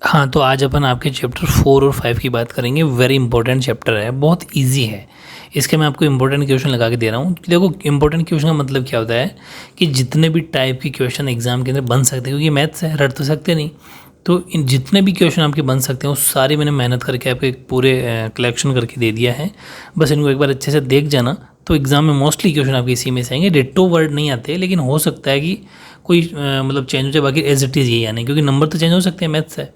हाँ, तो आज अपन आपके चैप्टर 4 और 5 की बात करेंगे। वेरी इंपॉर्टेंट चैप्टर है, बहुत इजी है। इसके मैं आपको इंपॉर्टेंट क्वेश्चन लगा के दे रहा हूँ। देखो, इंपॉर्टेंट क्वेश्चन का मतलब क्या होता है कि जितने भी टाइप के क्वेश्चन एग्जाम के अंदर बन सकते हैं, क्योंकि मैथ्स है, रट तो सकते नहीं। तो इन जितने भी क्वेश्चन आपके बन सकते हैं वो सारे मैंने मेहनत करके आपको एक पूरे कलेक्शन करके दे दिया है। बस इनको एक बार अच्छे से देख जाना, तो एग्ज़ाम में मोस्टली क्वेश्चन आपके इसी में से आएंगे। डिट्टो वर्ड नहीं आते, लेकिन हो सकता है कि कोई मतलब चेंज हो जाए, बाकी एज इट इज़ यही आने, क्योंकि नंबर तो चेंज हो सकते हैं, मैथ्स है।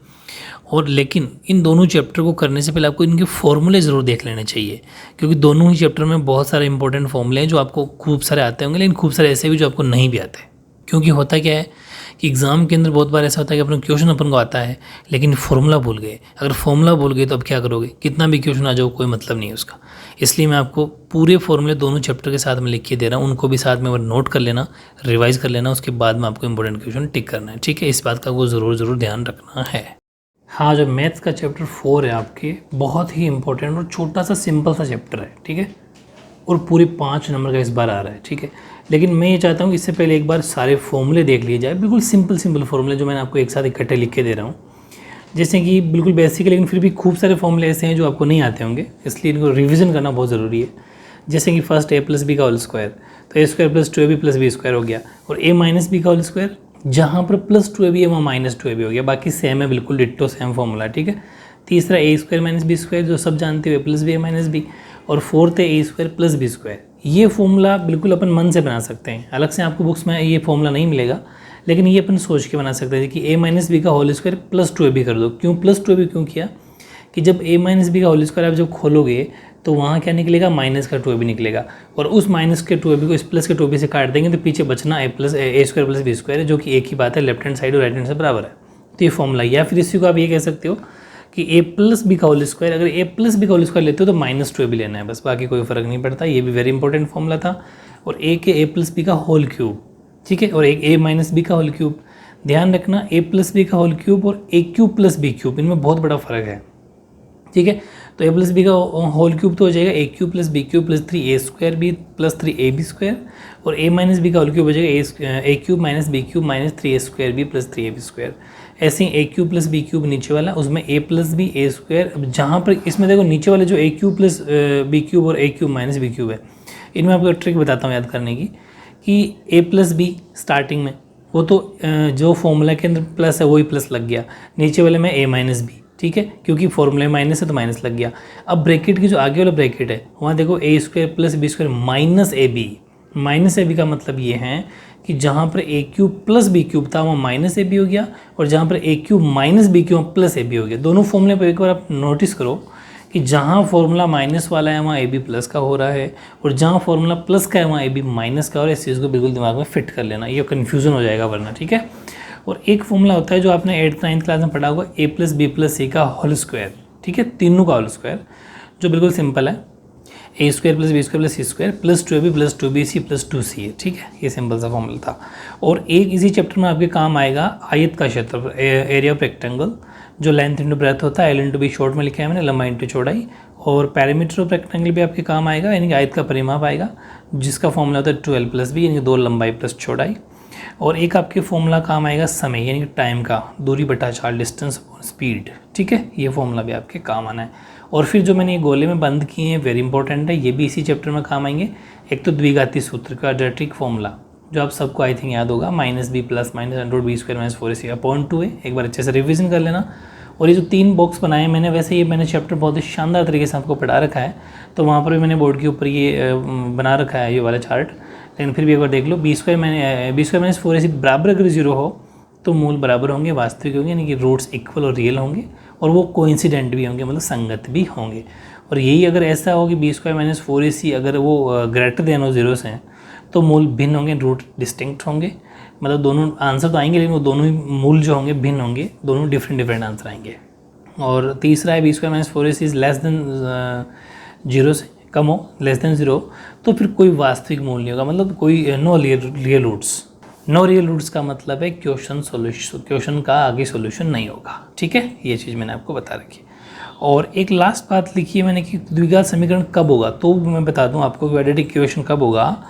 और लेकिन इन दोनों चैप्टर को करने से पहले आपको इनके फॉर्मूले ज़रूर देख लेने चाहिए, क्योंकि दोनों ही चैप्टर में बहुत सारे इंपॉर्टेंट फॉर्मूले हैं जो आपको खूब सारे आते होंगे, लेकिन खूब सारे ऐसे भी जो आपको नहीं भी आते। क्योंकि होता क्या है कि एग्ज़ाम के अंदर बहुत बार ऐसा होता है कि अपना क्वेश्चन अपन को आता है, लेकिन फॉर्मूला भूल गए। अगर फॉर्मूला भूल गए तो अब क्या करोगे, कितना भी क्वेश्चन आ जाओ कोई मतलब नहीं है उसका। इसलिए मैं आपको पूरे फॉर्मूले दोनों चैप्टर के साथ में लिख के दे रहा हूँ, उनको भी साथ में नोट कर लेना, रिवाइज कर लेना, उसके बाद में आपको इंपॉर्टेंट क्वेश्चन टिक करना है। ठीक है, इस बात का वो ज़रूर ध्यान रखना है। हाँ, जो मैथ्स का चैप्टर 4 है आपके, बहुत ही इंपॉर्टेंट और छोटा सा सिंपल सा चैप्टर है। ठीक है, और पूरे 5 नंबर का इस बार आ रहा है। ठीक है, लेकिन मैं ये चाहता हूँ कि इससे पहले एक बार सारे फॉर्मूले देख लिए जाए, बिल्कुल सिंपल फॉर्मूले जो मैंने आपको एक साथ इकट्ठे लिख के दे रहा हूँ। जैसे कि बिल्कुल बेसिक है, लेकिन फिर भी खूब सारे फॉर्मूले ऐसे हैं जो आपको नहीं आते होंगे, इसलिए इनको रिविज़न करना बहुत ज़रूरी है। जैसे कि फर्स्ट a + b का होल स्क्वायर, तो a² + 2ab + b² हो गया, और a - b का होल स्क्वायर, जहाँ पर +2ab है वहाँ -2ab हो गया। बाकी सेम है, बिल्कुल डिट्टो सेम फॉर्मूला। ठीक है, तीसरा a² - b² जो सब जानते हो, a + b - b, और फोर्थ है a² + b²। ये फॉर्मूला बिल्कुल अपन मन से बना सकते हैं, अलग से आपको बुक्स में ये फॉर्मूला नहीं मिलेगा, लेकिन ये अपन सोच के बना सकते हैं कि a - b का होल स्क्वायर +2ab कर दो। क्यों +2ab क्यों किया कि जब a - b का होल स्क्वायर आप जब खोलोगे तो वहाँ क्या निकलेगा, माइनस का 2ab निकलेगा, और उस माइनस के 2ab को इस प्लस के 2ab से काट देंगे तो पीछे बचना a² + b² है, जो कि एक ही बात है, लेफ्ट हैंड साइड और राइट हैंड से बराबर है। तो ये फॉर्मूला, या फिर इसी को आप ये कह सकते हो कि a + b का होल स्क्वायर, अगर a + b का होल स्क्वायर लेते हो तो -2ab लेना है बस, बाकी कोई फर्क नहीं पड़ता। ये भी वेरी इंपॉर्टेंट फॉर्मूला था। और एक है a + b का होल क्यूब, ठीक है, और एक a - b का होल क्यूब। ध्यान रखना, a + b का होल क्यूब और a³ + b³, इनमें बहुत बड़ा फर्क है। ठीक है, तो a + b का होल क्यूब तो हो जाएगा a³ + b³ + 3a² + 3ab², और a - b का होल क्यूब हो जाएगा a³ - b³ - 3a² + 3ab²। ऐसे ही a³ + b³ नीचे वाला, उसमें a + b a²। जहाँ पर इसमें देखो नीचे वाले जो a³ + b³ और a³ - b³ है, इनमें आपको ट्रिक बताता हूँ याद करने की, कि a + b स्टार्टिंग में वो तो जो फॉर्मूला के अंदर प्लस है वही प्लस लग गया, नीचे वाले में a - b। ठीक है, क्योंकि फॉर्मूले माइनस है तो माइनस लग गया। अब ब्रैकेट की जो आगे वाला ब्रैकेट है वहाँ देखो a² + b² - ab का मतलब ये है कि जहाँ पर a³ + b³ था वहाँ -ab हो गया, और जहाँ पर a³ - b³ +ab हो गया। दोनों फॉर्मूले पर एक बार आप नोटिस करो कि जहाँ फॉर्मूला माइनस वाला है वहाँ ab+ का हो रहा है, और जहाँ फॉर्मूला प्लस का है वहाँ ab- का हो रहा है। इस चीज़ को बिल्कुल दिमाग में फिट कर लेना, ये कन्फ्यूज़न हो जाएगा वरना। ठीक है, और एक फॉर्मूला होता है जो आपने 8th 9th क्लास में पढ़ा होगा, a + b + c का होल स्क्वायर। ठीक है, तीनों का होल स्क्वायर, जो बिल्कुल सिंपल है, a² + b² + c² + 2ab + 2bc + 2c है। ठीक है, ये सिंपल सा फॉर्मूला था। और एक इसी चैप्टर में आपके काम आएगा आयत का क्षेत्रफल, एरिया ऑफ रेक्टेंगल, जो लेंथ इंटू ब्रेथ होता है, l × b शॉर्ट में लिखा है मैंने, लंबाई इंटू चौड़ाई। और पैरामीटर ऑफ रेक्टेंगल भी आपके काम आएगा, यानी कि आयत का परिमाप आएगा, जिसका फॉर्मूला होता है 12 + b, यानी कि 2 लंबाई प्लस चौड़ाई। और एक आपके फॉर्मूला काम आएगा समय, यानी कि टाइम का, दूरी बटा 4, डिस्टेंस और स्पीड। ठीक है, ये फॉर्मूला भी आपके काम आना है। और फिर जो मैंने ये गोले में बंद किए हैं, वेरी इंपॉर्टेंट है, ये भी इसी चैप्टर में काम आएंगे। एक तो द्विघाती सूत्र, क्वाड्रेटिक फॉर्मूला, जो आप सबको आई थिंक याद होगा, -b + -√b² - 4ac/2 है। एक बार अच्छे से रिविजन कर लेना। और ये जो 3 बॉक्स बनाए मैंने, वैसे ये मैंने चैप्टर बहुत ही शानदार तरीके से आपको पढ़ा रखा है, तो वहाँ पर भी मैंने बोर्ड के ऊपर ये बना रखा है, ये वाला चार्ट, लेकिन फिर भी एक बार देख लो। b² - 4ac बराबर अगर 0 हो तो मूल बराबर होंगे, वास्तविक होंगे, यानी कि रूट्स इक्वल और रियल होंगे, और वो कोइंसिडेंट भी होंगे, मतलब संगत भी होंगे। और यही अगर ऐसा हो कि b² - 4ac अगर वो ग्रेटर देन हो 0 से, तो मूल भिन्न होंगे, रूट डिस्टिंक्ट होंगे, मतलब दोनों आंसर तो आएंगे, लेकिन वो दोनों ही मूल जो होंगे भिन्न होंगे, दोनों डिफरेंट आंसर आएंगे। और तीसरा है b² - 4ac is less than 0 से कम हो, लेस देन 0, तो फिर कोई वास्तविक मूल नहीं होगा, मतलब कोई no real roots. No real roots का मतलब है क्वेश्चन का आगे सॉल्यूशन नहीं होगा। ठीक है, ये चीज़ मैंने आपको बता रखी। और एक लास्ट बात लिखी है मैंने कि द्विघात समीकरण कब होगा, तो मैं बता दूं आपको, क्वाड्रेटिक इक्वेशन कब होगा।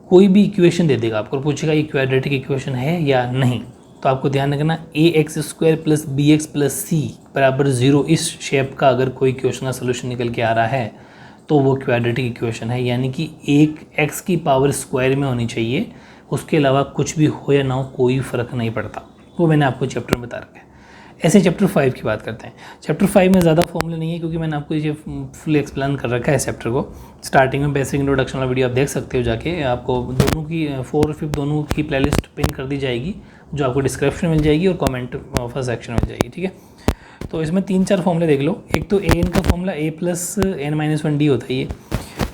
कोई भी इक्वेशन दे देगा आपको, पूछेगा ये क्वाड्रेटिक इक्वेशन है या नहीं, तो आपको ध्यान रखना ax² प्लस bx प्लस सी बराबर 0 इस शेप का अगर कोई क्वेश्चन का सोल्यूशन निकल के आ रहा है तो वो क्वाड्रेटिक इक्वेशन है, यानी कि एक x की पावर स्क्वायर में होनी चाहिए, उसके अलावा कुछ भी हो या ना हो कोई फ़र्क नहीं पड़ता। वो मैंने आपको चैप्टर में बता रखा है। ऐसे चैप्टर 5 की बात करते हैं। चैप्टर 5 में ज़्यादा फॉर्मूले नहीं है क्योंकि मैंने आपको ये फुल एक्सप्लेन कर रखा है चैप्टर को। स्टार्टिंग में बेसिक इंट्रोडक्शन वाला वीडियो आप देख सकते हो जाके, आपको दोनों की 4 और 5 दोनों की प्लेलिस्ट पिन कर दी जाएगी, जो आपको डिस्क्रिप्शन मिल जाएगी और कमेंट फर्स्ट सेक्शन मिल जाएगी, ठीक है। तो इसमें 3-4 फॉर्मूले देख लो। एक तो an का फॉर्मूला a प्लस n-1d होता है ये।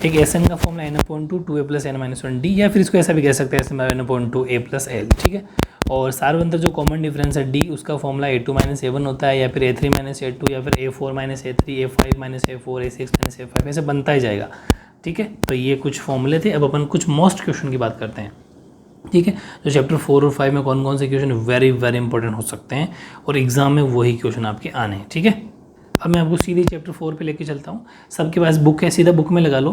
एक sn का formula n/2 2a plus n-1d, या फिर इसको ऐसा भी कह सकते हैं n/2 a प्लस l, ठीक है। और सारवंतर जो कॉमन डिफरेंस है d, उसका फॉर्मूला a2 - a1 होता है, या फिर a3 - a2, या फिर a4 - a3, a5 - a4, a6 - a5, ऐसे बनता ही जाएगा, ठीक है। तो ये कुछ फॉर्मूले थे। अब अपन कुछ मोस्ट क्वेश्चन की बात करते हैं, ठीक है। तो चैप्टर 4 और 5 में कौन कौन से क्वेश्चन वेरी वेरी इंपॉर्टेंट हो सकते हैं और एग्जाम में वही क्वेश्चन आपके आने हैं, ठीक है। अब मैं आपको सीधे चैप्टर 4 पे लेके चलता हूँ। सबके पास बुक है, सीधा बुक में लगा लो।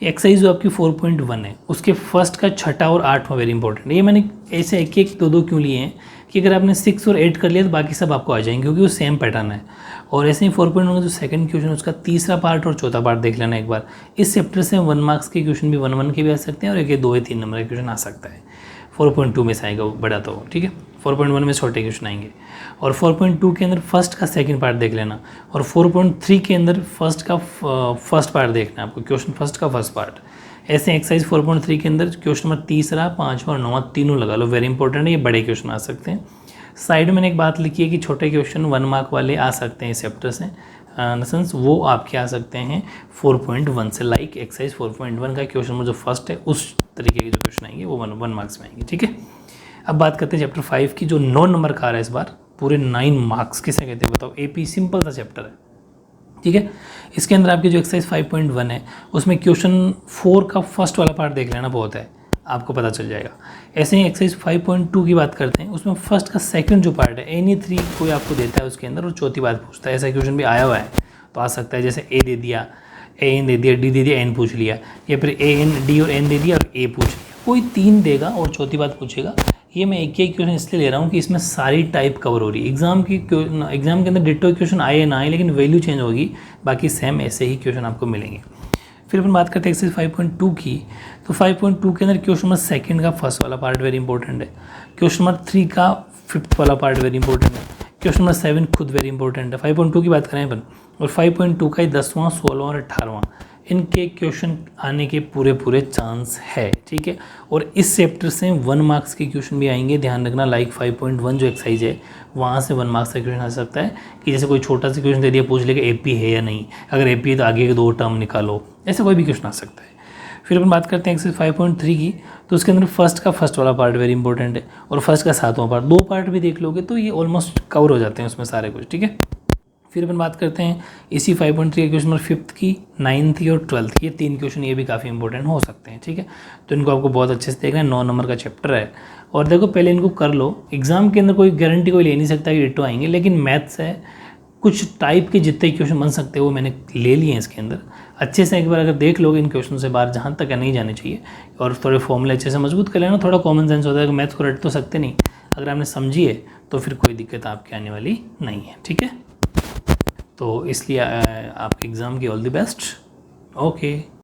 एक्सरसाइज जो आपकी 4.1 है, उसके फर्स्ट का 6ठा और 8वां वेरी इंपॉर्टेंट है। ये मैंने ऐसे एक एक दो क्यों लिए हैं कि अगर आपने 6 और 8 कर लिया तो बाकी सब आपको आ जाएंगे, क्योंकि वो सेम पैटर्न है। और ऐसे ही 4.1 का जो सेकंड क्वेश्चन, उसका तीसरा पार्ट और चौथा पार्ट देख लेना एक बार। इस चैप्टर से 1 मार्क्स के क्वेश्चन भी 1 के भी आ सकते हैं और एक 2 या 3 नंबर के क्वेश्चन आ सकता है। 4.2 में से आएगा वो बड़ा, तो ठीक है। 4.1 में छोटे क्वेश्चन आएंगे। और 4.2 के अंदर फर्स्ट का सेकंड पार्ट देख लेना, और 4.3 के अंदर फर्स्ट का फर्स्ट पार्ट देखना आपको, क्वेश्चन फर्स्ट का फर्स्ट पार्ट। ऐसे एक्सरसाइज 4.3 के अंदर क्वेश्चन नंबर तीसरा, 5वां और 9वां तीनों लगा लो, वेरी इंपॉर्टेंट है, ये बड़े क्वेश्चन आ सकते हैं। साइड में मैंने एक बात लिखी है कि छोटे क्वेश्चन 1 मार्क वाले आ सकते हैं इस चैप्टर से, इन सेंस वो आपके आ सकते हैं 4.1 से। लाइक एक्सरसाइज 4.1 का क्वेश्चन नंबर जो फर्स्ट है, उस तरीके के जो क्वेश्चन आएंगे वो 1 मार्क्स में आएंगे, ठीक है। अब बात करते हैं चैप्टर 5 की, जो 9 नंबर का आ रहा है इस बार, पूरे 9 मार्क्स किसे कहते हैं बताओ। AP सिंपल सा चैप्टर है, ठीक है। इसके अंदर आपकी जो एक्सरसाइज 5.1 है, उसमें क्वेश्चन 4 का फर्स्ट वाला पार्ट देख लेना, बहुत है, आपको पता चल जाएगा। ऐसे ही एक्सरसाइज 5.2 की बात करते हैं, उसमें फर्स्ट का सेकंड जो पार्ट है, एनी 3 कोई आपको देता है उसके अंदर और चौथी बात पूछता है। ऐसा क्वेश्चन भी आया हुआ है, तो आ सकता है जैसे A दे दिया, AN दे दिया, D दे दिया, N पूछ लिया, या फिर AN D और N दे दिया और A पूछ लिया, कोई 3 देगा और चौथी बात पूछेगा। ये मैं एक एक क्वेश्चन इसलिए ले रहा हूँ कि इसमें सारी टाइप कवर हो रही है। एग्जाम के अंदर डिट्टो क्वेश्चन आए ना आए, लेकिन वैल्यू चेंज होगी, बाकी सेम ऐसे ही क्वेश्चन आपको मिलेंगे। फिर अपन बात करते हैं एक्सरसाइज 5.2 की। तो 5.2 के अंदर क्वेश्चन नंबर सेकंड का फर्स्ट वाला पार्ट वेरी इंपॉर्टेंट है, क्वेश्चन नंबर 3 का फिफ्थ वाला पार्ट वेरी इंपॉर्टेंट है, क्वेश्चन नंबर 7 खुद वेरी इंपॉर्टेंट है। 5.2 की बात करें अपन, और 5.2 का 10वां 16वां और 18वां, इनके क्वेश्चन आने के पूरे चांस है, ठीक है। और इस चैप्टर से 1 मार्क्स के क्वेश्चन भी आएंगे, ध्यान रखना। लाइक 5.1 जो एक्सरसाइज है, वहाँ से 1 मार्क्स का क्वेश्चन आ सकता है कि जैसे कोई छोटा सा क्वेश्चन दे दिया, पूछ लेगा AP है या नहीं, अगर AP है तो आगे के 2 टर्म निकालो, ऐसे कोई भी क्वेश्चन आ सकता है। फिर अपन बात करते हैं एक्सरसाइज 5.3 की। तो उसके अंदर फर्स्ट का फर्स्ट वाला पार्ट वेरी इंपॉर्टेंट है, और फर्स्ट का 7वां पार्ट, 2 पार्ट भी देख लोगे तो ये ऑलमोस्ट कवर हो जाते हैं उसमें सारे कुछ, ठीक है। फिर अपन बात करते हैं इसी 5.3 के क्वेश्चन नंबर 5th की, 9th की और 12th की, ये 3 क्वेश्चन ये भी काफ़ी इंपॉर्टेंट हो सकते हैं, ठीक है। तो इनको आपको बहुत अच्छे से देखना है, 9 नंबर का चैप्टर है। और देखो पहले इनको कर लो, एग्जाम के अंदर कोई गारंटी कोई ले नहीं सकता कि डिट्टो आएंगे, लेकिन मैथ्स है, कुछ टाइप के जितने क्वेश्चन बन सकते हैं वो मैंने ले लिए हैं इसके अंदर। अच्छे से एक बार अगर देख लोगे इन क्वेश्चन से बाहर जहाँ तक नहीं जाने चाहिए, और थोड़े फॉर्मूले अच्छे से मजबूत कर लेना, थोड़ा कॉमन सेंस होता है कि मैथ को रट तो सकते नहीं, अगर आपने समझी है तो फिर कोई दिक्कत आपके आने वाली नहीं है, ठीक है। तो इसलिए आपके एग्ज़ाम की ऑल द बेस्ट। ओके।